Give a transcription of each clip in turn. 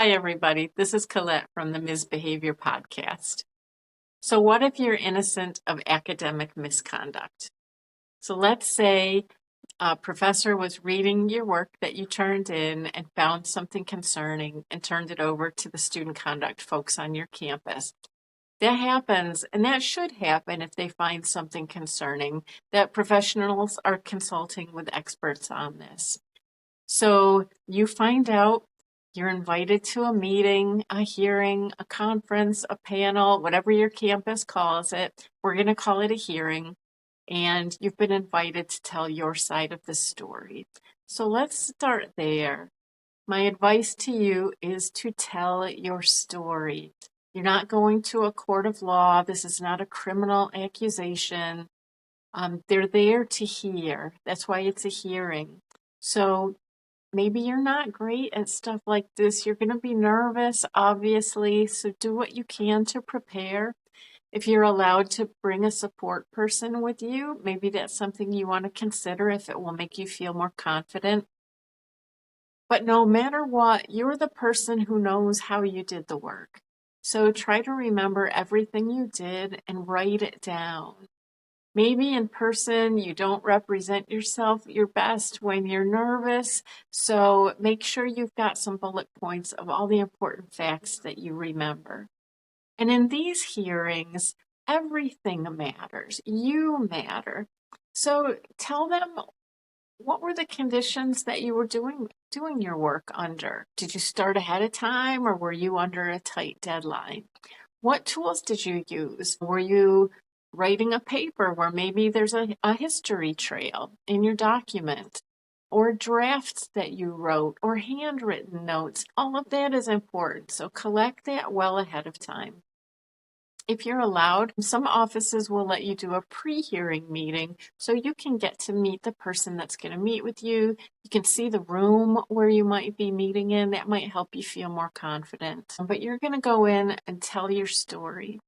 Hi, everybody. This is Colette from the Misbehavior Podcast. So, what if you're innocent of academic misconduct? So, let's say a professor was reading your work that you turned in and found something concerning and turned it over to the student conduct folks on your campus. That happens, and that should happen if they find something concerning, that professionals are consulting with experts on this. So you find out you're invited to a meeting, a hearing, a conference, a panel, whatever your campus calls it. We're going to call it a hearing. And you've been invited to tell your side of the story. So let's start there. My advice to you is to tell your story. You're not going to a court of law. This is not a criminal accusation. They're there to hear. That's why it's a hearing. So maybe you're not great at stuff like this. You're going to be nervous, obviously. So do what you can to prepare. If you're allowed to bring a support person with you, maybe that's something you want to consider if it will make you feel more confident. But no matter what, you're the person who knows how you did the work. So try to remember everything you did and write it down. Maybe in person you don't represent yourself your best when you're nervous, so make sure you've got some bullet points of all the important facts that you remember. And in these hearings, everything matters. You matter. So tell them, what were the conditions that you were doing your work under? Did you start ahead of time or were you under a tight deadline? What tools did you use? Were you writing a paper where maybe there's a history trail in your document, or drafts that you wrote, or handwritten notes? All of that is important. So collect that well ahead of time. If you're allowed, some offices will let you do a pre-hearing meeting so you can get to meet the person that's going to meet with you. You can see the room where you might be meeting in. That might help you feel more confident. But you're going to go in and tell your story,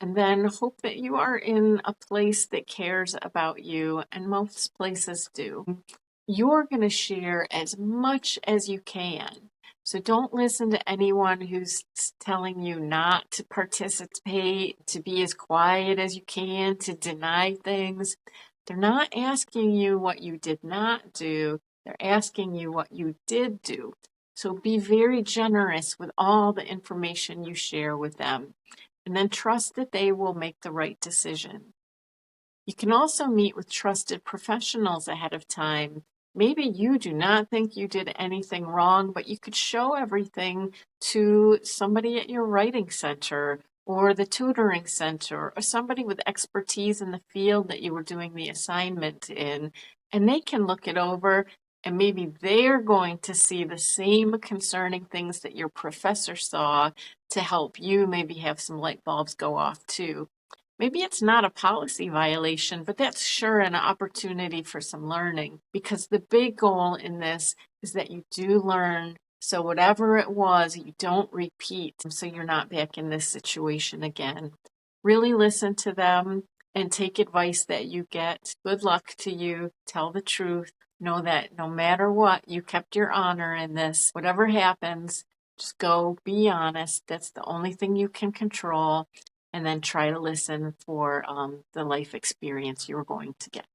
and then hope that you are in a place that cares about you, and most places do. You're going to share as much as you can. So don't listen to anyone who's telling you not to participate, to be as quiet as you can, to deny things. They're not asking you what you did not do. They're asking you what you did do. So be very generous with all the information you share with them, and then trust that they will make the right decision. You can also meet with trusted professionals ahead of time. Maybe you do not think you did anything wrong, but you could show everything to somebody at your writing center or the tutoring center or somebody with expertise in the field that you were doing the assignment in, and they can look it over, and maybe they're going to see the same concerning things that your professor saw to help you maybe have some light bulbs go off too. Maybe it's not a policy violation, but that's sure an opportunity for some learning, because the big goal in this is that you do learn. So whatever it was, you don't repeat, so you're not back in this situation again. Really listen to them and take advice that you get. Good luck to you. Tell the truth. Know that no matter what, you kept your honor in this. Whatever happens, just go be honest. That's the only thing you can control, and then try to listen for the life experience you're going to get.